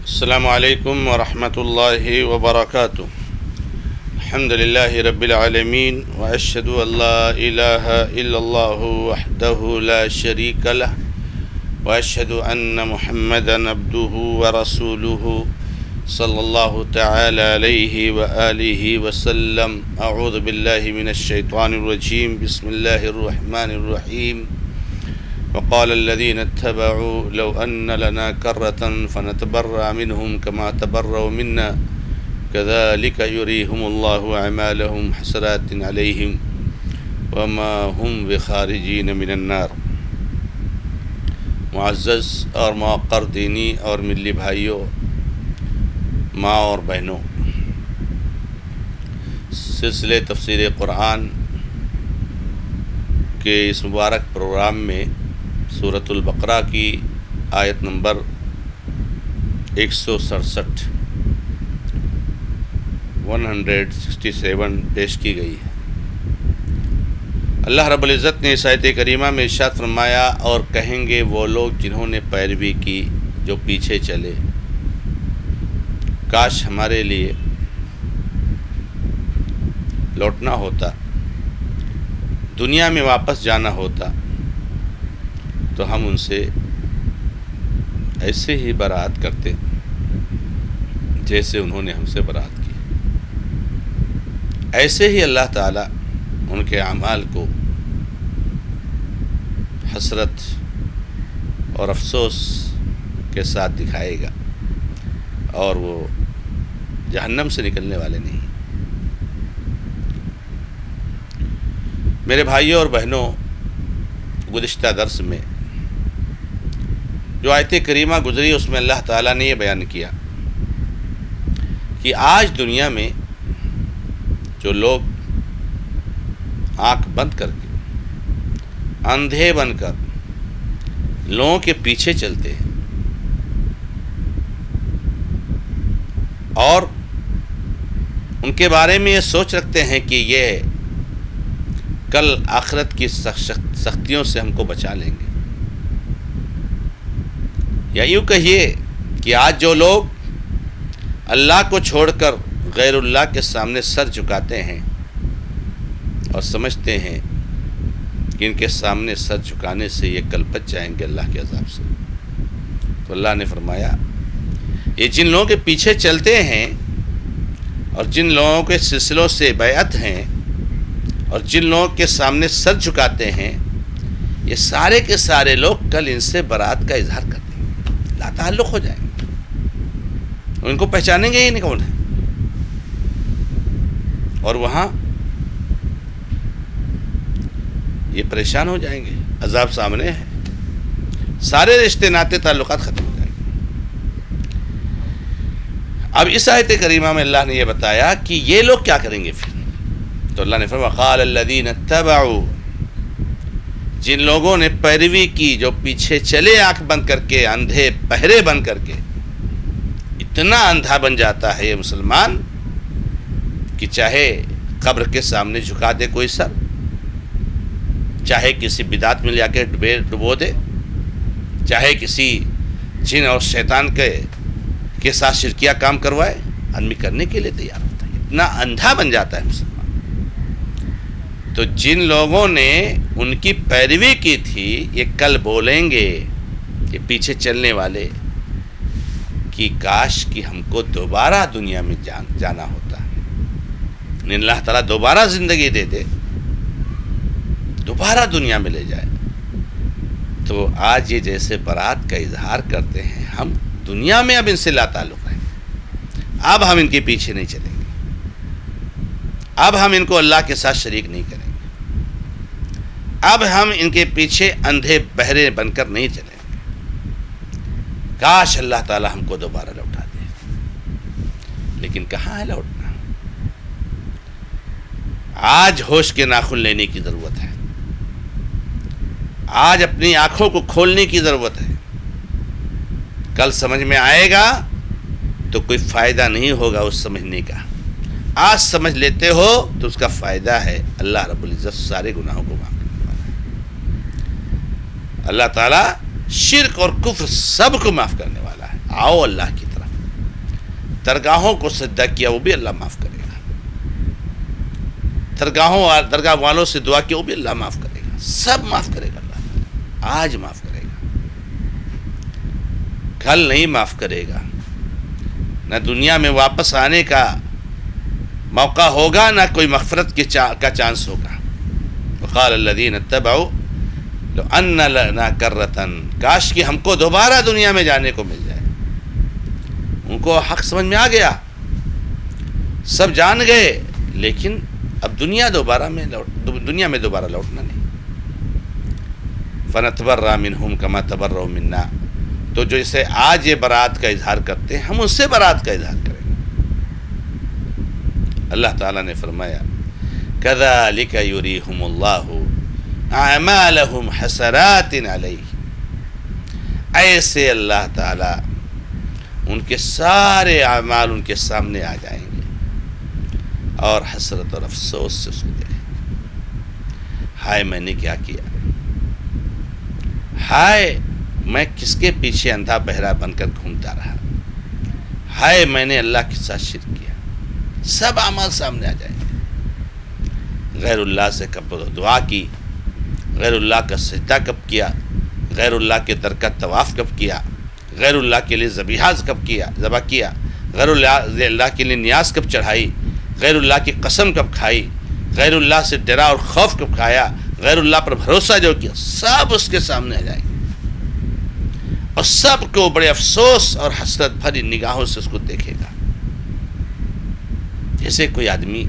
السلام علیکم ورحمۃ اللہ وبرکاتہ. الحمد للہ رب العالمین واشہد ان لا الہ الا اللہ وحدہ لا شریک لہ واشہد ان محمدا عبدہ ورسولہ صلی اللہ تعالی علیہ وآلہ وسلم. اعوذ باللہ من الشیطان الرجیم. بسم اللہ الرحمن الرحیم. وقال الذين اتبعوا لو أن لنا كرة فنتبرأ منهم كما تبرأوا منا كذلك يريهم الله أعمالهم حسرات عليهم وما هم بخارجين من النار. معزز اور موقر دینی اور ملی بھائیوں، ماں اور بہنوں، سلسلے تفسیر قرآن کے اس مبارک پروگرام میں سورۃ البقرہ کی آیت نمبر 167 پیش کی گئی ہے. اللہ رب العزت نے اس آیت کریمہ میں ارشاد فرمایا، اور کہیں گے وہ لوگ جنہوں نے پیروی کی جو پیچھے چلے، کاش ہمارے لیے لوٹنا ہوتا، دنیا میں واپس جانا ہوتا تو ہم ان سے ایسے ہی برات کرتے جیسے انہوں نے ہم سے برات کی. ایسے ہی اللہ تعالیٰ ان کے اعمال کو حسرت اور افسوس کے ساتھ دکھائے گا، اور وہ جہنم سے نکلنے والے نہیں. میرے بھائیوں اور بہنوں، گزشتہ درس میں جو آیت کریمہ گزری اس میں اللہ تعالیٰ نے یہ بیان کیا کہ آج دنیا میں جو لوگ آنکھ بند کر کے، اندھے بن کر لوگوں کے پیچھے چلتے ہیں اور ان کے بارے میں یہ سوچ رکھتے ہیں کہ یہ کل آخرت کی سختیوں سے ہم کو بچا لیں گے، یا یوں کہیے کہ آج جو لوگ اللہ کو چھوڑ کر غیر اللہ کے سامنے سر جھکاتے ہیں اور سمجھتے ہیں کہ ان کے سامنے سر جھکانے سے یہ کل بچ جائیں گے اللہ کے عذاب سے، تو اللہ نے فرمایا یہ جن لوگوں کے پیچھے چلتے ہیں اور جن لوگوں کے سلسلوں سے بیعت ہیں اور جن لوگوں کے سامنے سر جھکاتے ہیں، یہ سارے کے سارے لوگ کل ان سے برات کا اظہار کرتے ہیں، لا تعلق ہو جائیں گے، ان کو پہچانیں گے ہی نہیں کون ہے، اور وہاں یہ پریشان ہو جائیں گے. عذاب سامنے ہے، سارے رشتے ناطے تعلقات ختم ہو جائیں گے. اب اس آیت کریمہ میں اللہ نے یہ بتایا کہ یہ لوگ کیا کریں گے پھر. تو اللہ نے فرمایا وقال الذین اتبعوا، جن لوگوں نے پیروی کی، جو پیچھے چلے آنکھ بند کر کے، اندھے بہرے بن کر کے. اتنا اندھا بن جاتا ہے یہ مسلمان کہ چاہے قبر کے سامنے جھکا دے کوئی سر، چاہے کسی بدعت میں لے کے ڈبو دے، چاہے کسی جن اور شیطان کے ساتھ شرکیہ کام کروائے، آدمی کرنے کے لیے تیار ہوتا ہے. اتنا اندھا بن جاتا ہے مسلمان. تو جن لوگوں نے ان کی پیروی کی تھی، یہ کل بولیں گے، یہ پیچھے چلنے والے، کہ کاش کہ ہم کو دوبارہ دنیا میں جانا ہوتا، اللہ تعالیٰ دوبارہ زندگی دے دے، دوبارہ دنیا میں لے جائے. تو آج یہ جیسے برات کا اظہار کرتے ہیں، ہم دنیا میں اب ان سے لا تعلق ہیں، اب ہم ان کے پیچھے نہیں چلیں گے، اب ہم ان کو اللہ کے ساتھ شریک نہیں کریں گے، اب ہم ان کے پیچھے اندھے بہرے بن کر نہیں چلیں گے. کاش اللہ تعالی ہم کو دوبارہ لوٹا دے. لیکن کہاں ہے لوٹنا؟ آج ہوش کے ناخن لینے کی ضرورت ہے، آج اپنی آنکھوں کو کھولنے کی ضرورت ہے. کل سمجھ میں آئے گا تو کوئی فائدہ نہیں ہوگا اس سمجھنے کا. آج سمجھ لیتے ہو تو اس کا فائدہ ہے، اللہ رب العزت سارے گناہوں کو معاف کرنے والا ہے. اللہ تعالیٰ شرک اور کفر سب کو معاف کرنے والا ہے. آؤ اللہ کی طرف. درگاہوں کو سجدہ کیا وہ بھی اللہ معاف کرے گا، درگاہ والوں سے دعا کی وہ بھی اللہ معاف کرے گا، سب معاف کرے گا اللہ، آج معاف کرے گا، کل نہیں معاف کرے گا، نہ دنیا میں واپس آنے کا موقع ہوگا، نہ کوئی مغفرت کا چانس ہوگا۔ وقال الذین اتبعوا لو ان لنا کرۃ، کاش کہ ہم کو دوبارہ دنیا میں جانے کو مل جائے۔ ان کو حق سمجھ میں آ گیا، سب جان گئے، لیکن اب دنیا میں دوبارہ لوٹنا نہیں۔ فنتبرأ منہم کما تبرؤوا منا، تو جو اسے آج یہ برات کا اظہار کرتے ہیں ہم اس سے برات کا اظہار کریں گے۔ اللہ تعالیٰ نے فرمایا کذالک یریہم اللہ اعمالہم حسرات علیہ، ایسے اللہ تعالیٰ ان کے سارے اعمال ان کے سامنے آ جائیں گے اور حسرت اور افسوس سے اس کو دیکھیں گے، ہائے میں نے کیا کیا، ہائے میں کس کے پیچھے اندھا بہرا بن کر گھومتا رہا، ہائے میں نے اللہ کے ساتھ شرک کیا۔ سب اعمال سامنے آ جائیں گے، غیر اللہ سے کب دعا کی، غیر اللہ کا سجدہ کب کیا، غیر اللہ کے در کا طواف کب کیا، غیر اللہ کے لیے ذبح کیا، غیر اللہ کے لیے نیاز کب چڑھائی، غیر اللہ کی قسم کب کھائی، غیر اللہ سے ڈرا اور خوف کب کھایا، غیر اللہ پر بھروسہ جو کیا، سب اس کے سامنے آ جائیں گے، اور سب کو بڑے افسوس اور حسرت بھری نگاہوں سے اس کو دیکھے گا۔ جیسے کوئی آدمی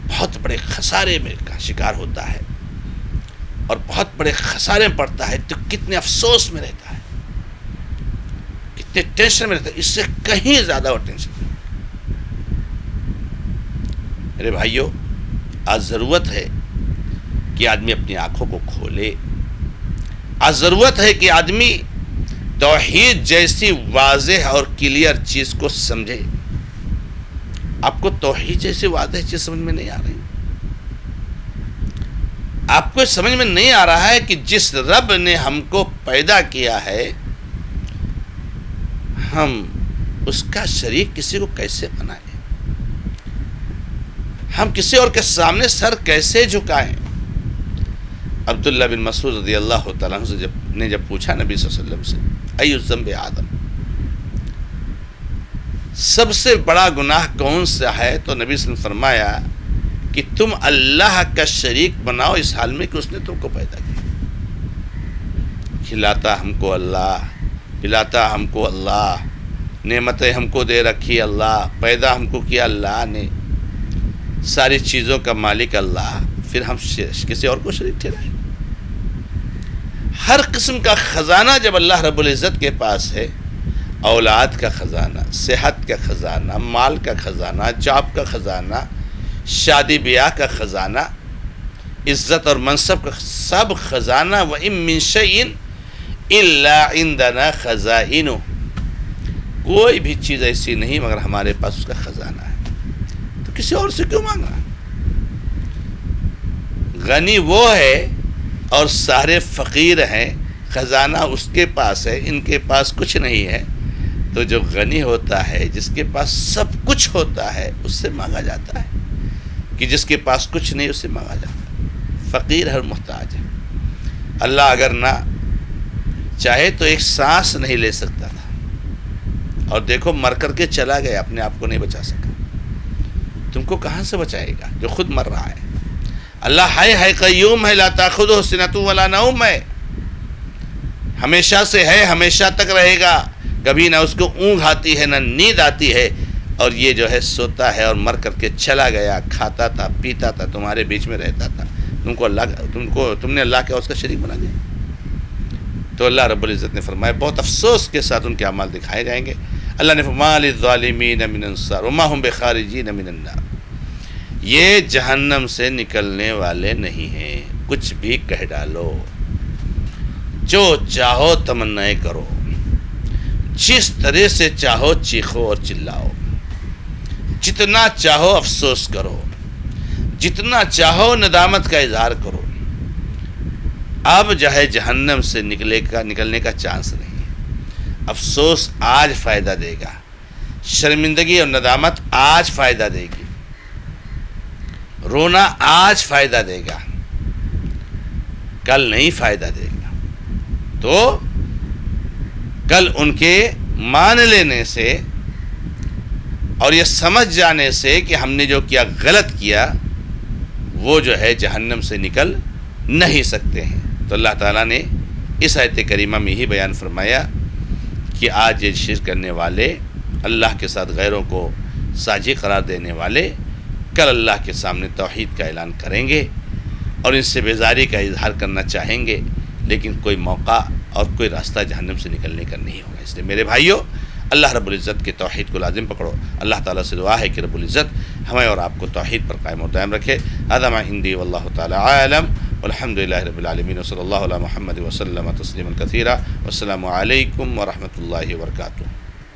بہت بڑے خسارے میں کا شکار ہوتا ہے اور بہت بڑے خسارے میں پڑتا ہے تو کتنے افسوس میں رہتا ہے، کتنے ٹینشن میں رہتا ہے، اس سے کہیں زیادہ وہ ٹینشن۔ میرے بھائیوں، آج ضرورت ہے کہ آدمی اپنی آنکھوں کو کھولے، آج ضرورت ہے کہ آدمی توحید جیسی واضح اور کلیئر چیز کو سمجھے۔ آپ کو توحید جیسی واضح چیز سمجھ میں نہیں آ رہی، آپ کو سمجھ میں نہیں آ رہا ہے کہ جس رب نے ہم کو پیدا کیا ہے ہم اس کا شریک کسی کو کیسے بنائیں، ہم کسی اور کے سامنے سر کیسے جھکائیں۔ عبداللہ بن مسعود رضی اللہ تعالیٰ عنہ سے جب پوچھا نبی صلی اللہ علیہ وسلم سے ای الذنب آدم، سب سے بڑا گناہ کون سا ہے، تو نبی صلی اللہ علیہ وسلم نے فرمایا کہ تم اللہ کا شریک بناؤ اس حال میں کہ اس نے تم کو پیدا کیا۔ کھلاتا ہم کو اللہ، پلاتا ہم کو اللہ، نعمتیں ہم کو دے رکھی اللہ، پیدا ہم کو کیا اللہ نے، ساری چیزوں کا مالک اللہ، پھر ہم کسی اور کو شریک ٹھہرائیں۔ ہر قسم کا خزانہ جب اللہ رب العزت کے پاس ہے، اولاد کا خزانہ، صحت کا خزانہ، مال کا خزانہ، جاب کا خزانہ، شادی بیاہ کا خزانہ، عزت اور منصب کا سب خزانہ، وَإِن مِّن شَيْءٍ إِلَّا عِندَنَا خَزَائِنُهُ، کوئی بھی چیز ایسی نہیں مگر ہمارے پاس اس کا خزانہ ہے، تو کسی اور سے کیوں مانگنا؟ غنی وہ ہے اور سارے فقیر ہیں، خزانہ اس کے پاس ہے، ان کے پاس کچھ نہیں ہے، تو جو غنی ہوتا ہے، جس کے پاس سب کچھ ہوتا ہے، اس سے مانگا جاتا ہے، کہ جس کے پاس کچھ نہیں اس سے مانگا جاتا ہے، فقیر اور محتاج ہے۔ اللہ اگر نہ چاہے تو ایک سانس نہیں لے سکتا تھا، اور دیکھو مر کر کے چلا گیا، اپنے آپ کو نہیں بچا سکا، تم کو کہاں سے بچائے گا جو خود مر رہا ہے؟ اللہ حی ہے، قیوم ہے، لا تاخذہ سنۃ ولا نوم ہے، ہمیشہ سے ہے، ہمیشہ تک رہے گا، کبھی نہ اس کو اونگ آتی ہے نہ نیند آتی ہے، اور یہ جو ہے سوتا ہے اور مر کر کے چلا گیا، کھاتا تھا، پیتا تھا، تمہارے بیچ میں رہتا تھا، تم نے اللہ کا اس کا شریک بنا دیا۔ تو اللہ رب العزت نے فرمایا، بہت افسوس کے ساتھ ان کے اعمال دکھائے جائیں گے۔ اللہ نے فرمایا للظالمین من انصار وما هم بخارجین من النار، یہ جہنم سے نکلنے والے نہیں ہیں، کچھ بھی کہہ ڈالو، جو چاہو تمنائیں کرو، جس طرح سے چاہو چیخو اور چلاؤ، جتنا چاہو افسوس کرو، جتنا چاہو ندامت کا اظہار کرو، اب جو ہے جہنم سے نکلنے کا چانس نہیں ہے۔ افسوس آج فائدہ دے گا، شرمندگی اور ندامت آج فائدہ دے گی، رونا آج فائدہ دے گا، کل نہیں فائدہ دے گا۔ تو کل ان کے مان لینے سے اور یہ سمجھ جانے سے کہ ہم نے جو کیا غلط کیا، وہ جو ہے جہنم سے نکل نہیں سکتے ہیں۔ تو اللہ تعالیٰ نے اس آیت کریمہ میں ہی بیان فرمایا کہ آج یہ شرک کرنے والے، اللہ کے ساتھ غیروں کو ساجی قرار دینے والے، کل اللہ کے سامنے توحید کا اعلان کریں گے اور ان سے بیزاری کا اظہار کرنا چاہیں گے، لیکن کوئی موقع اور کوئی راستہ جہنم سے نکلنے کا نہیں ہوگا۔ اس لیے میرے بھائیوں، اللہ رب العزت کے توحید کو لازم پکڑو۔ اللہ تعالیٰ سے دعا ہے کہ رب العزت ہمیں اور آپ کو توحید پر قائم و دائم رکھے۔ هذا ما عندي والله تعالی عالم، والحمد للہ رب العالمین، وصلی اللہ علی محمد وسلم تسلیما کثیرا، والسلام علیکم ورحمۃ اللہ وبرکاتہ۔